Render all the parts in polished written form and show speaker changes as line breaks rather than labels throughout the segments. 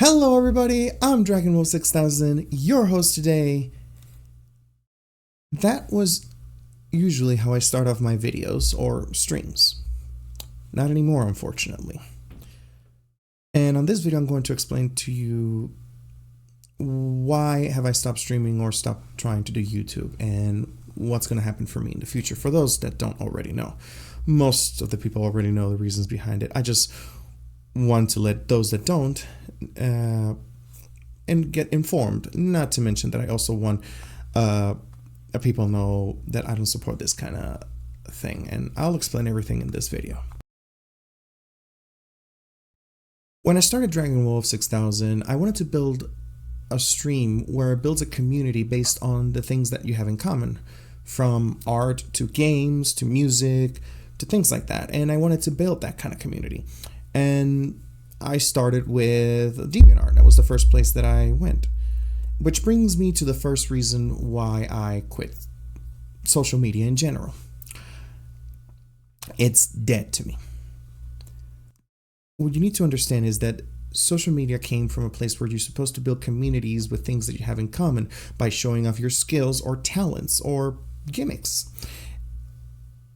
Hello everybody, I'm Dragonwolf 6000, your host today. That was usually how I start off my videos or streams. Not anymore, unfortunately. And on this video, I'm going to explain to you why have I stopped streaming or stopped trying to do YouTube and what's going to happen for me in the future for those that don't already know. Most of the people already know the reasons behind it. I just want to let those that don't and get informed. Not to mention that I also want people know that I don't support this kind of thing, and I'll explain everything in this video. When I started Dragonwolf 6000, I wanted to build a stream where it builds a community based on the things that you have in common, from art to games to music to things like that, and I wanted to build that kind of community. And I started with DeviantArt. That was the first place that I went. Which brings me to the first reason why I quit social media in general. It's dead to me. What you need to understand is that social media came from a place where you're supposed to build communities with things that you have in common by showing off your skills or talents or gimmicks.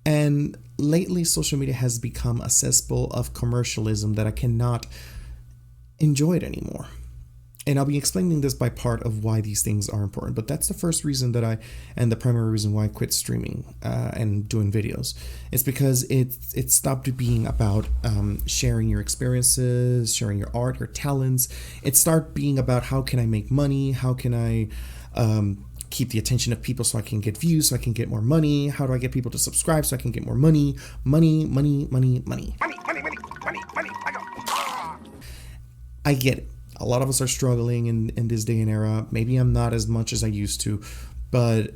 And lately, social media has become a cesspool of commercialism that I cannot enjoy it anymore. And I'll be explaining this by part of why these things are important. But that's the first reason that and the primary reason why I quit streaming and doing videos. It's because it stopped being about sharing your experiences, sharing your art, your talents. It started being about how can I make money? How can I keep the attention of people so I can get views, so I can get more money? How do I get people to subscribe so I can get more money? Money. I get it. A lot of us are struggling in this day and era. Maybe I'm not as much as I used to, but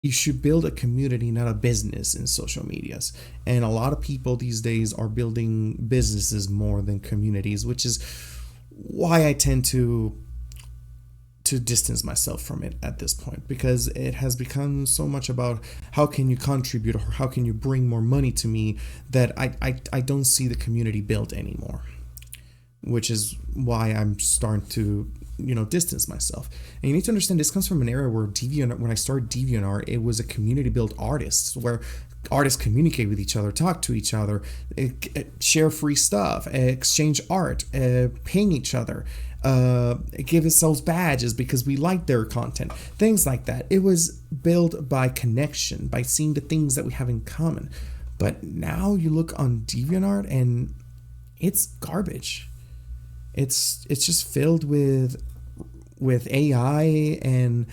you should build a community, not a business in social medias. And a lot of people these days are building businesses more than communities, which is why I tend to distance myself from it at this point, because it has become so much about how can you contribute or how can you bring more money to me that I don't see the community built anymore, which is why I'm starting to distance myself. And you need to understand this comes from an era where when I started DeviantArt, it was a community built artists where artists communicate with each other, talk to each other, share free stuff, exchange art, ping each other, give ourselves badges because we like their content, things like that. It was built by connection, by seeing the things that we have in common. But now you look on DeviantArt and it's garbage. It's just filled with AI and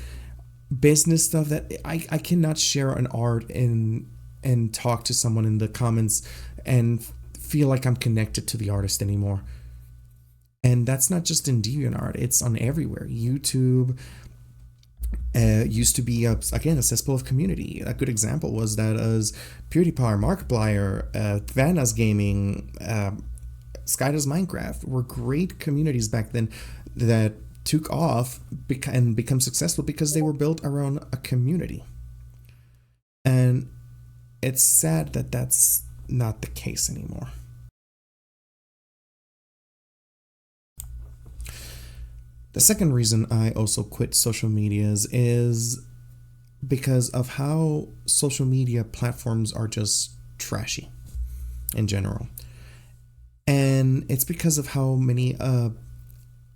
business stuff that I cannot share an art and talk to someone in the comments and feel like I'm connected to the artist anymore. And that's not just in DeviantArt, it's on everywhere. YouTube used to be, again, a cesspool of community. A good example was that as PewDiePie, Markiplier, Vanas Gaming, Skydoes Minecraft were great communities back then that took off and become successful because they were built around a community. And it's sad that that's not the case anymore. The second reason I also quit social medias is because of how social media platforms are just trashy in general. And it's because of how many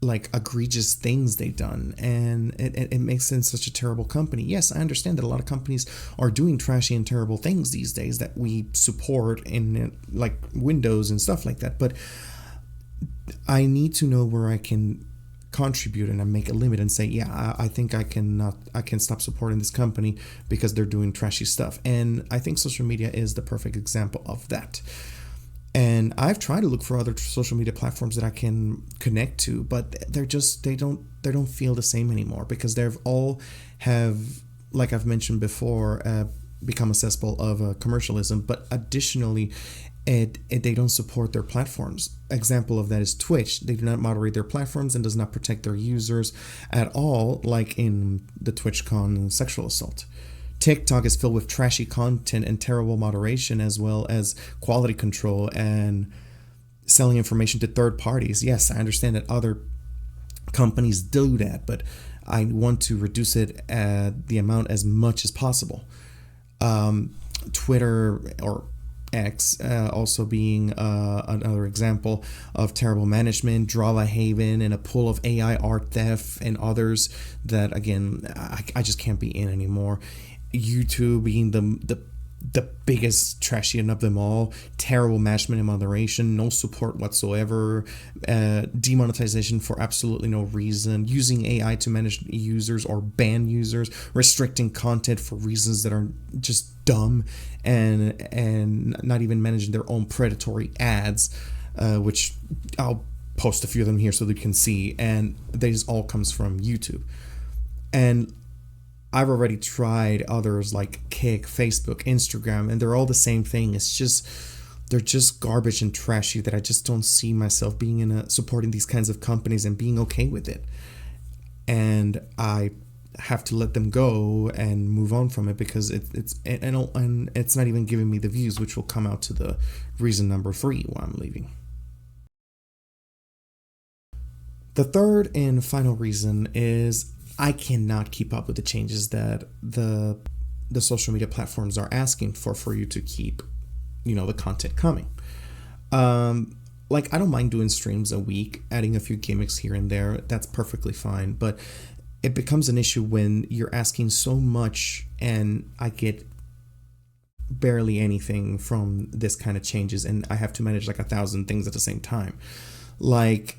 egregious things they've done, and it makes them such a terrible company. Yes, I understand that a lot of companies are doing trashy and terrible things these days that we support in like Windows and stuff like that, but I need to know where I can contribute and I make a limit and say, yeah, I think I can stop supporting this company because they're doing trashy stuff. And I think social media is the perfect example of that. And I've tried to look for other social media platforms that I can connect to, but they don't feel the same anymore because they've all have, like I've mentioned before, become a cesspool of commercialism. But additionally, they don't support their platforms. Example of that is Twitch. They do not moderate their platforms and does not protect their users at all, like in the TwitchCon sexual assault. TikTok is filled with trashy content and terrible moderation, as well as quality control and selling information to third parties. Yes, I understand that other companies do that, but I want to reduce it the amount as much as possible. Twitter or X also being another example of terrible management, Drava Haven, and a pool of AI art theft and others that, again, I just can't be in anymore. YouTube being the biggest trashian of them all, terrible management and moderation, no support whatsoever, demonetization for absolutely no reason, using AI to manage users or ban users, restricting content for reasons that are just dumb, and not even managing their own predatory ads, which I'll post a few of them here so that you can see, and this all comes from YouTube. And I've already tried others like Kick, Facebook, Instagram, and they're all the same thing. They're just garbage and trashy that I just don't see myself being supporting these kinds of companies and being okay with it. And I have to let them go and move on from it because it's not even giving me the views, which will come out to the reason number 3 why I'm leaving. The third and final reason is I cannot keep up with the changes that the social media platforms are asking for you to keep, the content coming. Like, I don't mind doing streams a week, adding a few gimmicks here and there. That's perfectly fine. But it becomes an issue when you're asking so much and I get barely anything from this kind of changes, and I have to manage like 1,000 things at the same time. Like,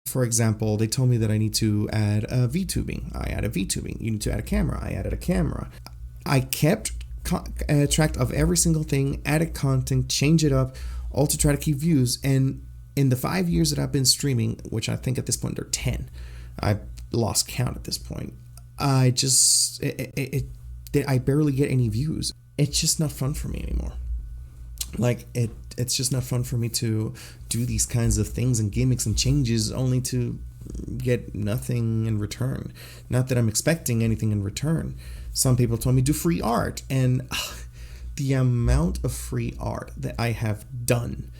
for example, they told me that I need to add a VTubing. I added VTubing. You need to add a camera. I added a camera. I kept track of every single thing, added content, change it up, all to try to keep views. And in the 5 years that I've been streaming, which I think at this point they're 10, I lost count at this point. I barely get any views. It's just not fun for me anymore. Like, it's just not fun for me to do these kinds of things and gimmicks and changes only to get nothing in return. Not that I'm expecting anything in return. Some people told me do free art, and the amount of free art that I have done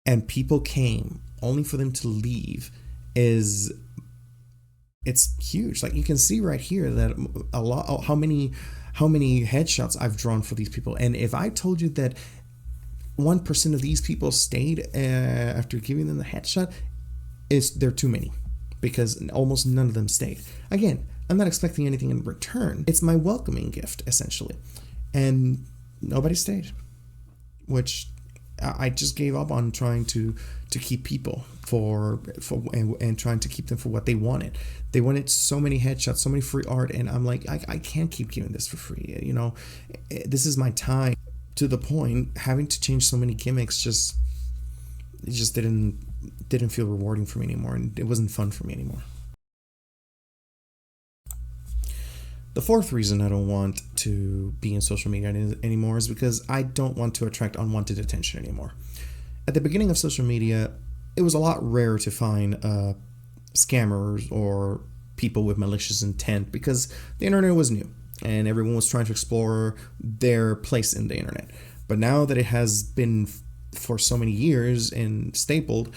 and people came only for them to leave it's huge. Like, you can see right here that how many headshots I've drawn for these people. And if I told you that 1% of these people stayed after giving them the headshot, they're too many, because almost none of them stayed. Again, I'm not expecting anything in return. It's my welcoming gift, essentially. And nobody stayed, which I just gave up on trying to keep people and trying to keep them for what they wanted. They wanted so many headshots, so many free art, and I'm like, I can't keep giving this for free. This is my time. To the point, having to change so many gimmicks just didn't feel rewarding for me anymore, and it wasn't fun for me anymore. The fourth reason I don't want to be in social media anymore is because I don't want to attract unwanted attention anymore. At the beginning of social media, it was a lot rarer to find scammers or people with malicious intent because the internet was new and everyone was trying to explore their place in the internet. But now that it has been for so many years and stapled,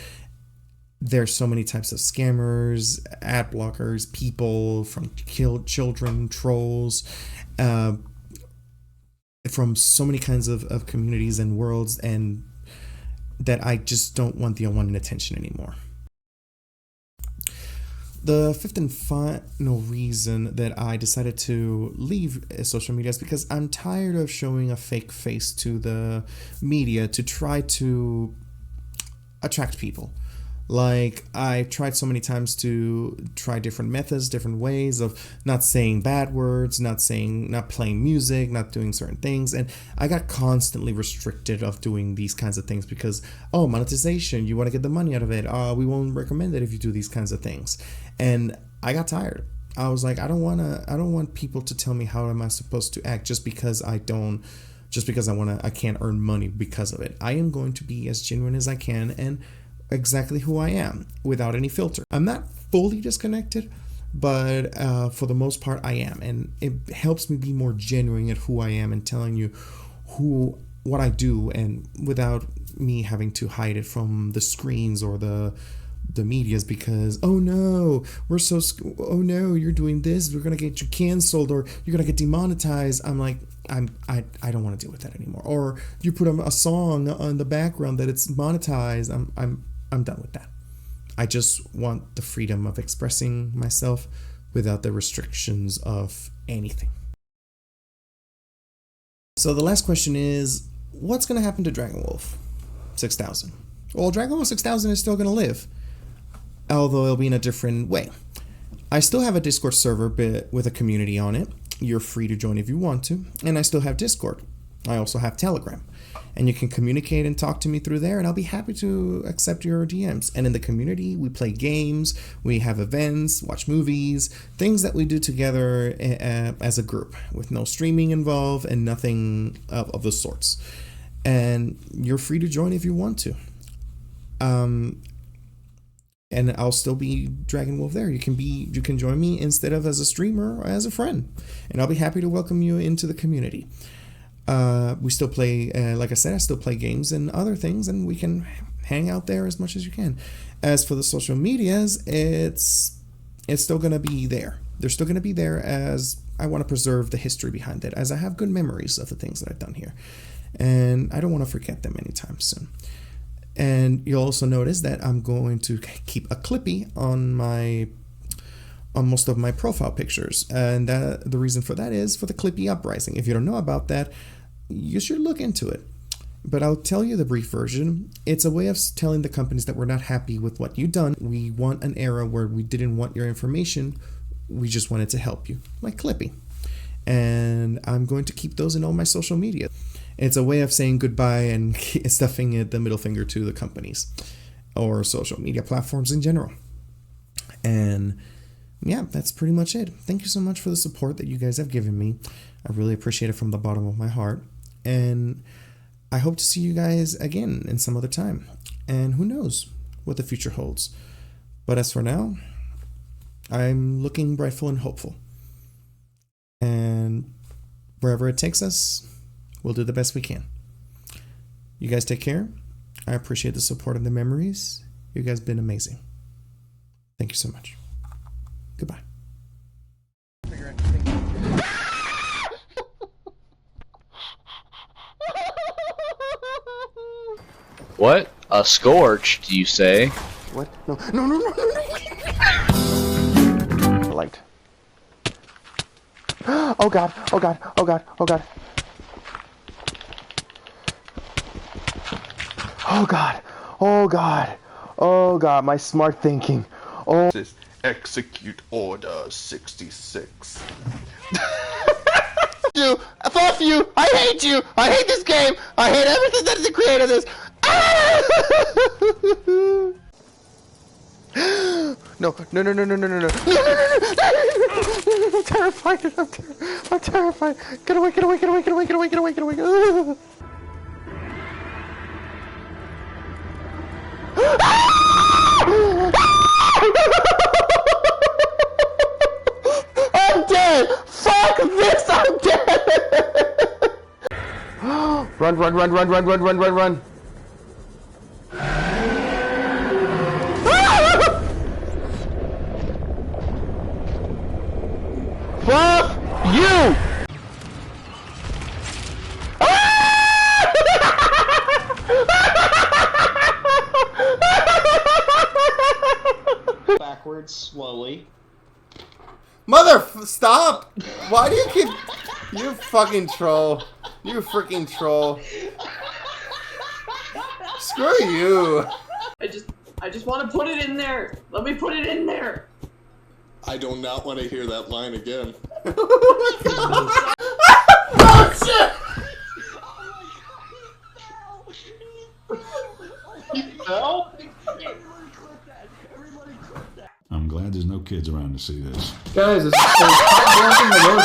there's so many types of scammers, ad blockers, people from killed children, trolls, from so many kinds of communities and worlds, and that I just don't want the unwanted attention anymore. The fifth and final reason that I decided to leave social media is because I'm tired of showing a fake face to the media to try to attract people. Like, I tried so many times to try different methods, different ways of not saying bad words, not playing music, not doing certain things. And I got constantly restricted of doing these kinds of things because, monetization, you want to get the money out of it. We won't recommend it if you do these kinds of things. And I got tired. I was like, I don't want people to tell me how am I supposed to act just because I can't earn money because of it. I am going to be as genuine as I can and exactly who I am without any filter. I'm not fully disconnected, but for the most part I am, and it helps me be more genuine at who I am and telling you who what I do, and without me having to hide it from the screens or the medias, because oh no, oh no, you're doing this, we're gonna get you canceled, or you're gonna get demonetized. I'm like, I don't want to deal with that anymore. Or you put a song on the background that it's monetized. I'm done with that. I just want the freedom of expressing myself without the restrictions of anything. So the last question is, what's going to happen to Dragon Wolf 6000? Well, Dragon Wolf 6000 is still going to live, although it'll be in a different way. I still have a Discord server with a community on it. You're free to join if you want to. And I still have Discord. I also have Telegram. And you can communicate and talk to me through there, and I'll be happy to accept your DMs. And in the community, we play games, we have events, watch movies, things that we do together as a group, with no streaming involved and nothing of the sorts. And you're free to join if you want to. And I'll still be Dragon Wolf there. You can join me instead of as a streamer or as a friend, and I'll be happy to welcome you into the community. We still play, like I said, I still play games and other things, and we can hang out there as much as you can. As for the social medias, it's still going to be there. They're still going to be there, as I want to preserve the history behind it, as I have good memories of the things that I've done here, and I don't want to forget them anytime soon. And you'll also notice that I'm going to keep a Clippy on most of my profile pictures, and the reason for that is for the Clippy Uprising. If you don't know about that, you should look into it. But I'll tell you the brief version. It's a way of telling the companies that we're not happy with what you've done. We want an era where we didn't want your information. We just wanted to help you, like Clippy. And I'm going to keep those in all my social media. It's a way of saying goodbye and stuffing it the middle finger to the companies or social media platforms in general. And yeah, that's pretty much it. Thank you so much for the support that you guys have given me. I really appreciate it from the bottom of my heart. And I hope to see you guys again in some other time. And who knows what the future holds. But as for now, I'm looking brightful and hopeful. And wherever it takes us, we'll do the best we can. You guys take care. I appreciate the support and the memories. You guys have been amazing. Thank you so much. Goodbye.
What? A scorched, you say?
What? No. Light. Oh god. Oh god, my smart thinking. Oh.
Execute Order 66.
Fuck you! I hate you! I hate this game! I hate everything that is the creator of this! No. I'm terrified. Get away. I'm dead! Fuck this! I'm dead! Run. Fuck you!
Backwards, slowly.
Stop! Why do you keep... You fucking troll. You freaking troll. Screw you.
I just want to put it in there. Let me put it in there.
I do not want to hear that line again.
Oh shit!
He fell?
I'm glad there's no kids around to see this.
Guys, it's stop blocking the road.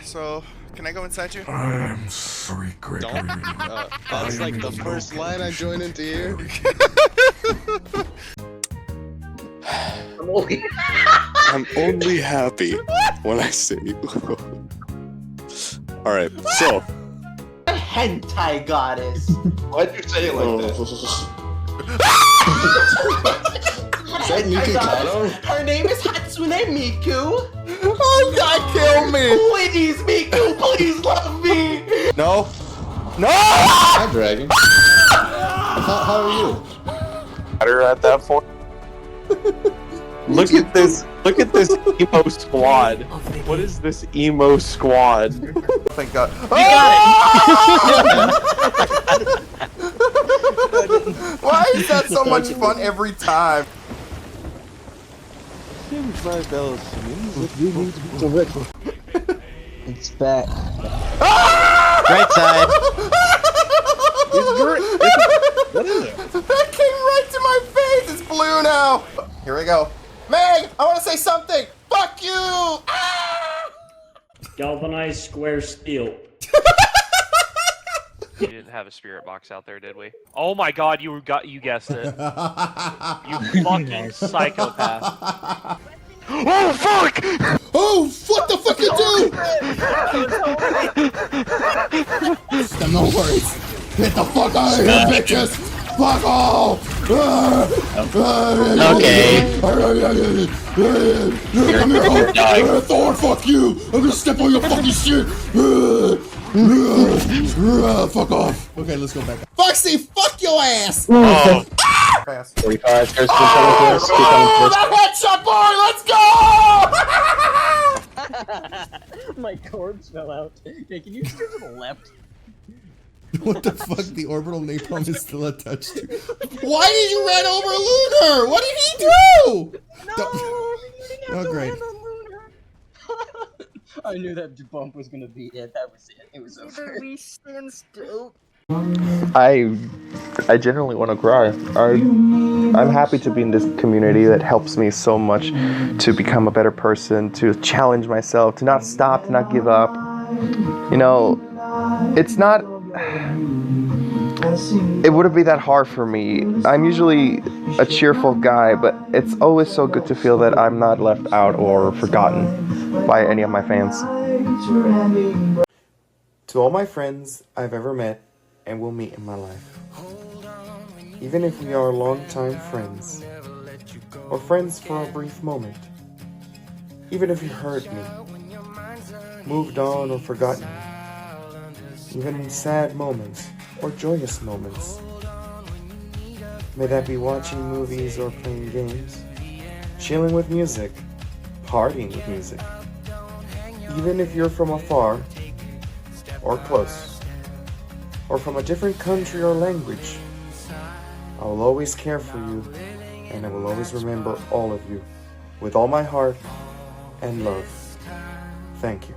So, can I go inside you?
I am sorry, Gregory.
That's like the first line I joined into here.
I'm only
I'm only happy when I see you.
Alright, so.
A hentai goddess.
Why'd you say it like that?
Is that Miku Tano? Her name is Hatsune Miku.
Oh God, kill me!
Please, Miku, please love me.
No. No!
Hi, Dragon. How are you?
Better at that point. Look at this emo squad. What is this emo squad?
Thank God.
You got it.
Why is that so much fun every time?
It's back.
Right side.
What is it? That came right to my face. It's blue now. Here we go. Meg, I want to say something. Fuck you. Ah!
Galvanized square steel.
We didn't have a spirit box out there, did we? Oh my God, you guessed it. You fucking psychopath.
Oh fuck! Oh, what the fuck you do? No worries. Get the fuck out of here, bitches! Fuck off!
Okay.
Come here, Thor, fuck you! I'm gonna step on your fucking shit! Fuck off.
Okay, let's go back.
Foxy, fuck your ass!
Oh.
Fast.
45 starts to come to us. Keep coming to us.
That headshot, boy! Let's go!
My cords fell out. Hey, can you steer to the left?
What the fuck? The orbital napalm is still attached to.
Why did you run over Lunar? What did he do?
No,
Oh, great.
I knew that bump was gonna be it. That was it. It was over. We stand still.
I genuinely want to cry. I'm happy to be in this community that helps me so much to become a better person, to challenge myself, to not stop, to not give up. You know, it's not... It wouldn't be that hard for me. I'm usually a cheerful guy, but it's always so good to feel that I'm not left out or forgotten by any of my fans. To all my friends I've ever met and will meet in my life, even if we are longtime friends, or friends for a brief moment, even if you hurt me, moved on or forgotten me, even in sad moments or joyous moments. May that be watching movies or playing games, chilling with music, partying with music. Even if you're from afar or close, or from a different country or language, I will always care for you, and I will always remember all of you with all my heart and love. Thank you.